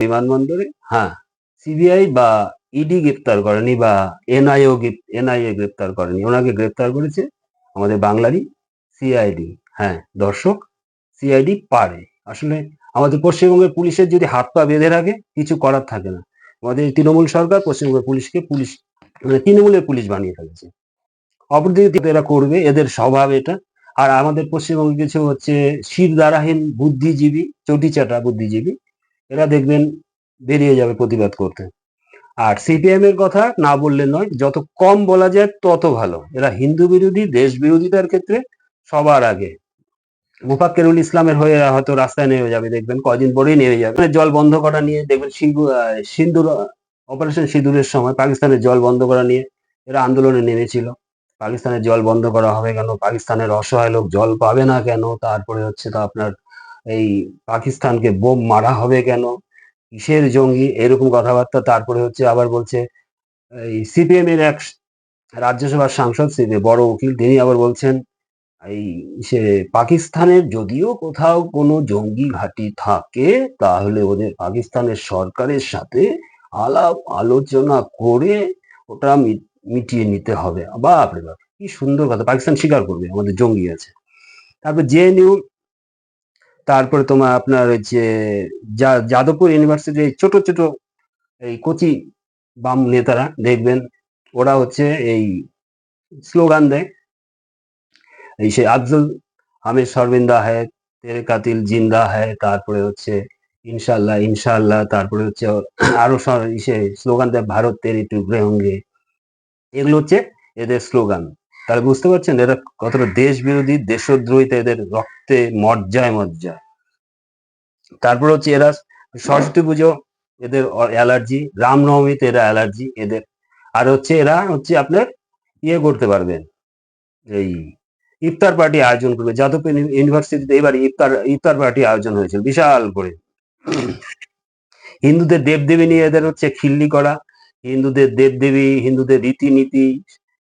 বিমানবন্দরে, হ্যাঁ, সিবিআই বা ইডি গ্রেপ্তার করেনি বা এনআইএ গ্রেপ্তার করেনি, ওনাকে গ্রেপ্তার করেছে আমাদের বাংলারই সিআইডি। হ্যাঁ দর্শক, সিআইডি পারে। আসলে আমাদের পশ্চিমবঙ্গের পুলিশের যদি হাত পা বেঁধে রাখে কিছু করার থাকে না। আমাদের তৃণমূল সরকার পশ্চিমবঙ্গের পুলিশকে মানে তৃণমূলের পুলিশ বানিয়ে ফেলেছে। অপরদিকে এরা করবে, এদের স্বভাব এটা। আর আমাদের পশ্চিমবঙ্গে কিছু হচ্ছে শিরদাঁড়াহীন বুদ্ধিজীবী, চটিচাটা বুদ্ধিজীবী, এরা দেখবেন বেরিয়ে যাবে প্রতিবাদ করতে। আর সিপিএম এর কথা না বললে নয়, যত কম বলা যায় তত ভালো। এরা হিন্দু বিরোধী, দেশ বিরোধিতার ক্ষেত্রে সবার আগে। মুফাক্কেরুল ইসলামের হয়ে হয়তো রাস্তায় নেমে যাবে, দেখবেন কদিন পরেই নেমে যাবে। জল বন্ধ করা নিয়ে দেখবেন সিন্দুর অপারেশন সিঁদুরের সময় পাকিস্তানের জল বন্ধ করা নিয়ে এরা আন্দোলনে নেমেছিল। পাকিস্তানের জল বন্ধ করা হবে কেন, পাকিস্তানের অসহায় লোক জল পাবে না কেন, তারপরে হচ্ছে তা আপনার এই পাকিস্তানকে বোম মারা হবে কেন, কিসের জঙ্গি, এরকম কথাবার্তা। তারপরে হচ্ছে আবার বলছে এই সিপিএম এর এক রাজ্যসভার সাংসদ, বড় উকিল, তিনি আবার বলছেন এই সে পাকিস্তানের যদিও কোথাও কোনো জঙ্গি ঘাঁটি থাকে তাহলে ওদের পাকিস্তানের সরকারের সাথে আলাপ আলোচনা করে ওটা মিটিয়ে নিতে হবে। বাপরে বাপ, কি সুন্দর কথা! পাকিস্তান স্বীকার করবে আমাদের জঙ্গি আছে। তারপর জেএনইউ, তারপরে তোমার আপনার হচ্ছে যাদবপুর ইউনিভার্সিটির ছোট ছোট এই কচি বাম নেতারা দেখবেন, ওরা হচ্ছে এই স্লোগান দেয়, এই সে আফজল হামিদ শর্মিন্দা হ্যায়, তেরে কাতিল জিন্দা হ্যায়, তারপরে হচ্ছে ইনশাল্লাহ ইনশাল্লাহ, তারপরে হচ্ছে আরো স্লোগান দেয় ভারত তেরে টুকরে হোঙ্গে। এগুলো হচ্ছে এদের স্লোগান। তাহলে বুঝতে পারছেন এরা কতটা দেশ বিরোধী, দেশদ্রোহিতা এদের রক্তে মজ্জায় মজ্জায়। তারপর হচ্ছে এরা সরস্বতী পুজো এদের অ্যালার্জি, রামনবমীতে এরা অ্যালার্জি এদের। আর হচ্ছে এরা হচ্ছে আপনার ইয়ে করতে পারবেন, এই ইফতার পার্টি আয়োজন করবে। যাদবপুর ইউনিভার্সিটিতে এবার ইফতার পার্টি আয়োজন হয়েছিল বিশাল করে। হিন্দুদের দেবদেবী নিয়ে এদের হচ্ছে খিল্লি করা, হিন্দুদের দেবদেবী, হিন্দুদের রীতিনীতি,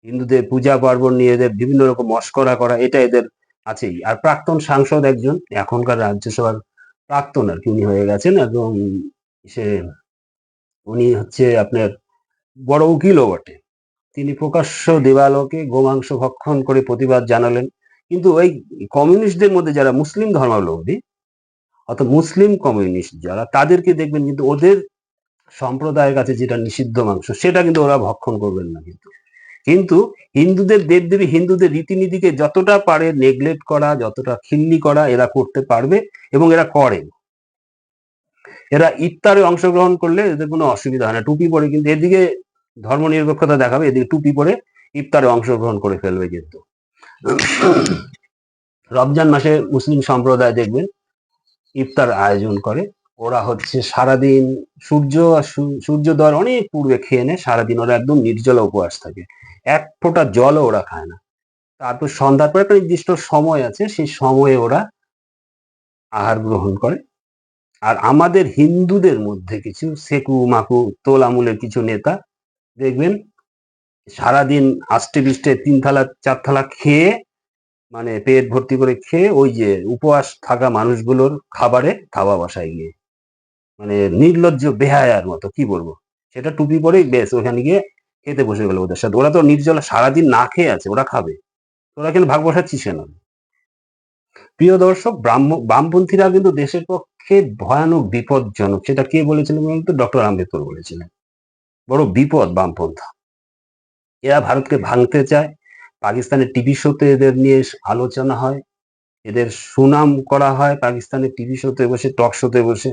হিন্দুদের পূজা পার্বণ নিয়ে এদের বিভিন্ন রকম মস্করা করা, এটা এদের আছেই। আর প্রাক্তন সাংসদ একজন, এখনকার রাজ্যসভার প্রাক্তন আর কি, উনি হয়ে গেছেন এবং সে উনি হচ্ছে আপনার বড় উকিলও বটে। তিনি প্রকাশ্য দেবালোকে গোমাংস ভক্ষণ করে প্রতিবাদ জানালেন। কিন্তু ওই কমিউনিস্টদের মধ্যে যারা মুসলিম ধর্মাবলম্বী, অর্থাৎ মুসলিম কমিউনিস্ট যারা, তাদেরকে দেখবেন কিন্তু ওদের সম্প্রদায়ের কাছে যেটা নিষিদ্ধ মাংস সেটা কিন্তু ওরা ভক্ষণ করবেন না। কিন্তু হিন্দুদের দেবদেবী, হিন্দুদের রীতিনীতিকে যতটা পারে নেগলেক্ট করা, যতটা খিল্লি করা এরা করতে পারবে এবং এরা করে। এরা ইফতারে অংশগ্রহণ করলে এদের কোনো অসুবিধা হয় না, টুপি পরে, কিন্তু এদিকে ধর্ম নিরপেক্ষতা দেখাবে, এদিকে টুপি পরে ইফতারে অংশগ্রহণ করে ফেলবে। কিন্তু রমজান মাসে মুসলিম সম্প্রদায় দেখবেন ইফতার আয়োজন করে, ওরা হচ্ছে সারাদিন সূর্যোদয়ের অনেক পূর্বে খেয়ে নেয়, সারাদিন ওরা একদম নির্জলা উপবাস থাকে, এক ফোঁটা জলও ওরা খায় না। তারপর সন্ধ্যার পর একটা নির্দিষ্ট সময় আছে, সেই সময়ে ওরা আহার গ্রহণ করে। আর আমাদের হিন্দুদের মধ্যে কিছু সেকু মাকু তোল আমুলের কিছু নেতা দেখবেন সারাদিন আষ্টে পৃষ্ঠে 3 থালা 4 থালা খেয়ে, মানে পেট ভর্তি করে খেয়ে ওই যে উপবাস থাকা মানুষগুলোর খাবারে থাবা বসায় গিয়ে, মানে নির্লজ্জ বেহায়ার মতো, কি বলবো, সেটা টুপি পরেই বেশ ওখানে গিয়ে খেতে বসে গেল ওদের সাথে। ওরা তো নির্জলা সারাদিন না খেয়ে আছে, ওরা খাবে, তোরা কিন্তু ভাগ বসাচ্ছিস কেন? প্রিয় দর্শক, বামপন্থীরা কিন্তু দেশের পক্ষে ভয়ানক বিপজ্জনক। সেটা কে বলেছিলেন বলতো? ডক্টর আম্বেদকর বলেছিলেন। বড় বিপদ বামপন্থা। এরা ভারতকে ভাঙতে চায়। পাকিস্তানের টিভি শোতে এদের নিয়ে আলোচনা হয়, এদের সুনাম করা হয় পাকিস্তানের টিভি শোতে বসে, টক শোতে বসে,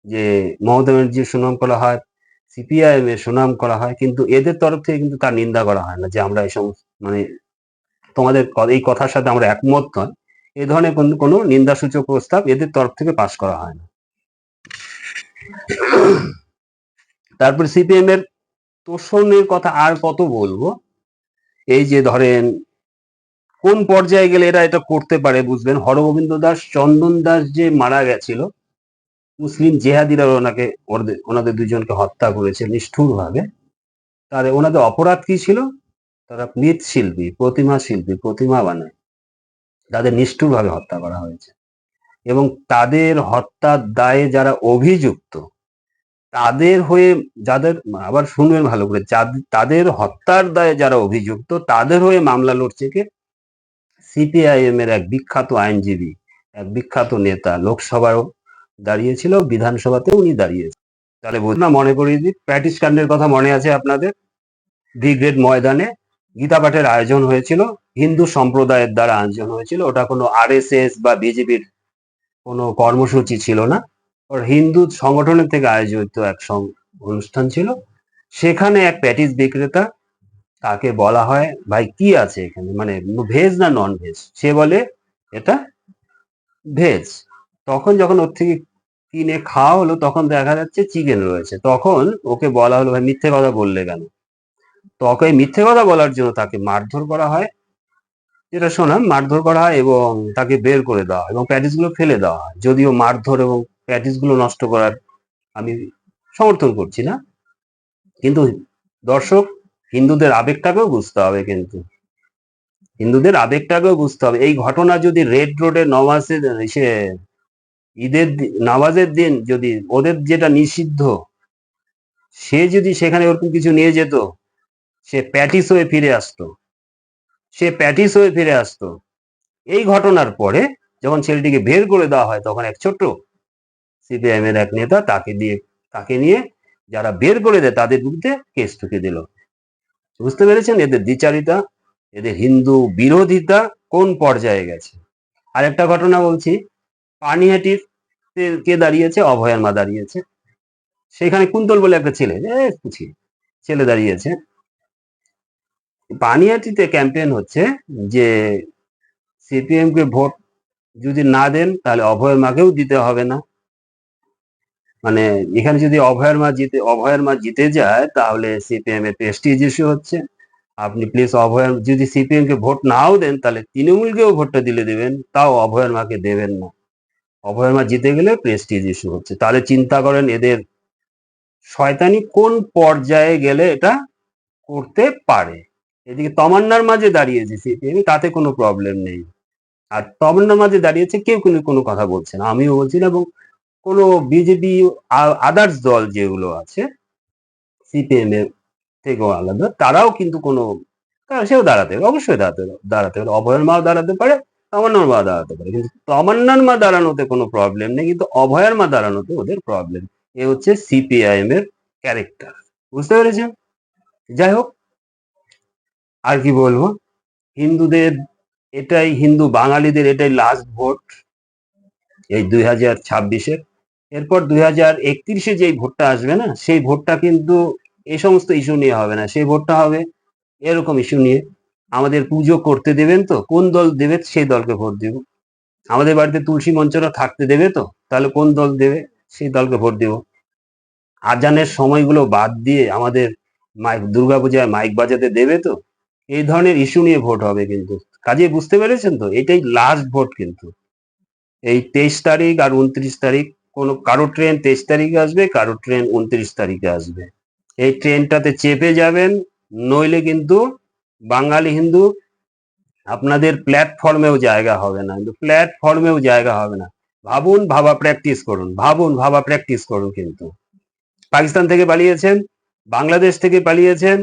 যে মমতা ব্যানার্জির সুনাম করা হয়, সিপিআইএম এর সুনাম করা হয়, কিন্তু এদের তরফ থেকে কিন্তু তার নিন্দা করা হয় না, যে আমরা এই সমস্ত মানে তোমাদের এই কথার সাথে আমরা একমত নয়, এই ধরনের কোনো নিন্দাসূচক প্রস্তাব এদের তরফ থেকে পাশ করা হয় না। তারপর সিপিএম এর তোষণের কথা আর কত বলবো। এই যে ধরেন কোন পর্যায়ে গেলে এরা এটা করতে পারে বুঝবেন। হরগোবিন্দ দাস, চন্দন দাস যে মারা গেছিল, মুসলিম জেহাদিরা ওনাদের দুজনকে হত্যা করেছে নিষ্ঠুর ভাবে। তার ওনাদের অপরাধ কি ছিল? তারা মৃৎশিল্পী, প্রতিমা শিল্পী, প্রতিমা বানায়, তাদের নিষ্ঠুর ভাবে হত্যা করা হয়েছে। এবং তাদের হত্যার দায়ে যারা অভিযুক্ত তাদের হয়ে যাদের, আবার শুনবেন ভালো করে, তাদের হত্যার দায়ে যারা অভিযুক্ত তাদের হয়ে মামলা লড়ছে কে? সিপিআইএম এর এক বিখ্যাত আইনজীবী, এক বিখ্যাত নেতা, লোকসভাও দাঁড়িয়েছিল, বিধানসভাতেও উনি দাঁড়িয়েছেন। তাহলে না, মনে করিয়ে দিই, প্যাটিস কাণ্ডের কথা মনে আছে আপনাদের? ব্রিগেড ময়দানে গীতা পাঠের আয়োজন হয়েছিল, হিন্দু সম্প্রদায়ের দ্বারা আয়োজন হয়েছিল। ওটা কোনো আরএসএস বা বিজেপির কোনো কর্মসূচি ছিল না, ওর হিন্দু সংগঠনের থেকে আয়োজিত এক অনুষ্ঠান ছিল। সেখানে এক প্যাটিস বিক্রেতা, তাকে বলা হয়, ভাই কি আছে এখানে, মানে ভেজ না নন ভেজ? সে বলে এটা ভেজ। তখন যখন ওর থেকে কিনে খাওয়া হলো, তখন দেখা যাচ্ছে চিকেন রয়েছে। তখন ওকে বলা হলো, ভাই মিথ্যে কথা বললে কেন? তখন মিথ্যে কথা বলার জন্য তাকে মারধর করা হয়, যেটা শোনাম, মারধর করা হয় এবং তাকে বের করে দেওয়া হয় এবং প্যাটিস গুলো ফেলে দেওয়া হয়। যদিও মারধর এবং প্যাটিস গুলো নষ্ট করার আমি সমর্থন করছি না, কিন্তু দর্শক, হিন্দুদের আবেগটাকেও বুঝতে হবে, কিন্তু হিন্দুদের আবেগটাকেও বুঝতে হবে। এই ঘটনা যদি রেড রোডে নমাজের সে নামাজের দিন যদি ওদের যেটা নিষিদ্ধ, সে যদি সেখানে ওরকম কিছু নিয়ে যেত, সে প্যাটিস হয়ে ফিরে আসতো, সে প্যাটিস হয়ে ফিরে আসতো। এই ঘটনার পরে যখন ছেলেটিকে বের করে দেওয়া হয়, তখন এক ছোট্ট সিপিআইএম এর এক নেতা তাকে নিয়ে যারা বের করে দেয় তাদের বিরুদ্ধে কেস ঠুকে দিল। বুঝতে পেরেছেন এদের দ্বিচারিতা, এদের হিন্দু বিরোধিতা কোন পর্যায়ে গেছে। আর একটা ঘটনা বলছি, পানিহাটির কে দাঁড়িয়েছে? অভয়ার মা দাঁড়িয়েছে। সেখানে কুন্তল বলে একটা ছেলে দাঁড়িয়েছে। পানিহাটিতে ক্যাম্পেইন হচ্ছে যে সিপিএম কে ভোট যদি না দেন তাহলে অভয়ের মাকেও দিতে হবে না। মানে এখানে যদি অভয়ের মা জিতে যায়, তাহলে সিপিএম এর প্রেস্টিজ ইস্যু হচ্ছে। আপনি প্লিজ যদি সিপিএম কে ভোট নাও দেন, তাহলে তৃণমূলকেও ভোটটা দিলে দেবেন, তাও অভয়ের মাকে দেবেন না। অভয়ের মা জিতে গেলে প্রেস্টিজ ইস্যু হচ্ছে। তাহলে চিন্তা করেন এদের শয়তানি কোন পর্যায়ে গেলে এটা করতে পারে। এদিকে তমান্নার মাঝে দাঁড়িয়েছে সিপিএম, তাতে কোনো প্রবলেম নেই। আর তমান্নার মাঝে দাঁড়িয়েছে, কেউ কোনো কথা বলছে না, আমিও বলছি না, এবং কোনো বিজেপি আদার্স দল যেগুলো আছে সিপিএম এর থেকেও আলাদা, তারাও কিন্তু সেও দাঁড়াতে হবে, অবশ্যই দাঁড়াতে হবে। অভয়ের মাও দাঁড়াতে পারে, তমান্নার মা দাঁড়াতে পারে, কিন্তু তমান্নার মা দাঁড়ানোতে কোনো প্রবলেম নেই, কিন্তু অভয়ের মা দাঁড়ানোতে ওদের প্রবলেম। এ হচ্ছে সিপিআইএম এর ক্যারেক্টার। বুঝতে পেরেছেন? যাই হোক, আর কি বলবো, হিন্দুদের হিন্দু বাঙালিদের এটাই লাস্ট ভোট এই 2026-এর। এরপর 2031-এ যেই ভোটটা আসবে না, সেই ভোটটা কিন্তু এই সমস্ত ইস্যু নিয়ে হবে না, সেই ভোটটা হবে এরকম ইস্যু নিয়ে। আমাদের পুজো করতে দেবেন তো? কোন দল দেবে সেই দলকে ভোট দিব। আমাদের বাড়িতে তুলসী মঞ্চটা থাকতে দেবে তো? তাহলে কোন দল দেবে সেই দলকে ভোট দিব। আজানের সময়গুলো বাদ দিয়ে আমাদের দুর্গাপূজায় মাইক বাজাতে দেবে তো? এই ধরনের ইস্যু নিয়ে ভোট হবে কিন্তু। কাজে বুঝতে পেরেছেন তো, এটাই লাস্ট ভোট কিন্তু। এই 23 তারিখ আর 29 তারিখ, কারো ট্রেন 23 তারিখে আসবে, কারো ট্রেন 29 তারিখে আসবে। এই ট্রেনটাতে চেপে যাবেন, নইলে কিন্তু বাঙালি হিন্দু আপনাদের প্ল্যাটফর্মেও জায়গা হবে না, কিন্তু প্ল্যাটফর্মেও জায়গা হবে না। ভাবা প্র্যাকটিস করুন, ভাবা প্র্যাকটিস করুন। কিন্তু পাকিস্তান থেকে পালিয়েছেন, বাংলাদেশ থেকে পালিয়েছেন,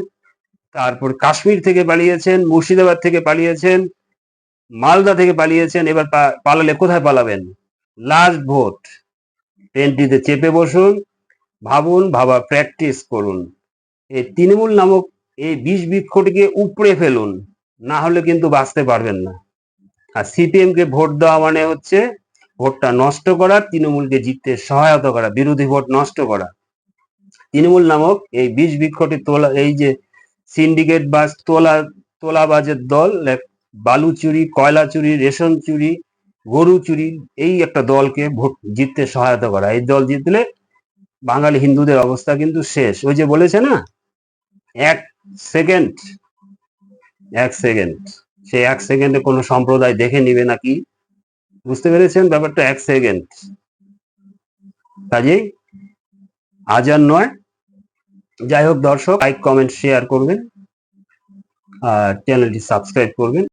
তারপর কাশ্মীর থেকে পালিয়েছেন, মুর্শিদাবাদ থেকে পালিয়েছেন, মালদা থেকে পালিয়েছেন, এবার পালালে কোথায় পালাবেন? লাস্ট ভোট, ট্রেনটিতে চেপে বসুন, ভাবা প্র্যাকটিস করুন। এই তৃণমূল নামক এই বিষ বৃক্ষটিকে উপড়ে ফেলুন, না হলে কিন্তু বাঁচতে পারবেন না। আর সিপিএম কে ভোট দেওয়া মানে হচ্ছে ভোটটা নষ্ট করা, তৃণমূলকে জিততে সহায়তা করা, বিরোধী ভোট নষ্ট করা। তৃণমূল নামক এই বিষ বৃক্ষটি এই যে সিন্ডিকেট বা তোলাবাজের দল, বালু চুরি, কয়লা চুরি, রেশন চুরি, গরু চুরি, এই একটা দলকে ভোট জিততে সহায়তা করা। এই দল জিতলে বাঙালি হিন্দুদের অবস্থা কিন্তু শেষ। ওই যে বলেছে না, এক সেকেন্ড সে 1 সেকেন্ডে কোনো সম্প্রদায় দেখে নিবে নাকি। বুঝতে পেরেছেন ব্যাপারটা? 1 সেকেন্ড। কাজেই আজান নয়। যাই হোক দর্শক, লাইক কমেন্ট শেয়ার করবেন আর চ্যানেলটি সাবস্ক্রাইব করবেন।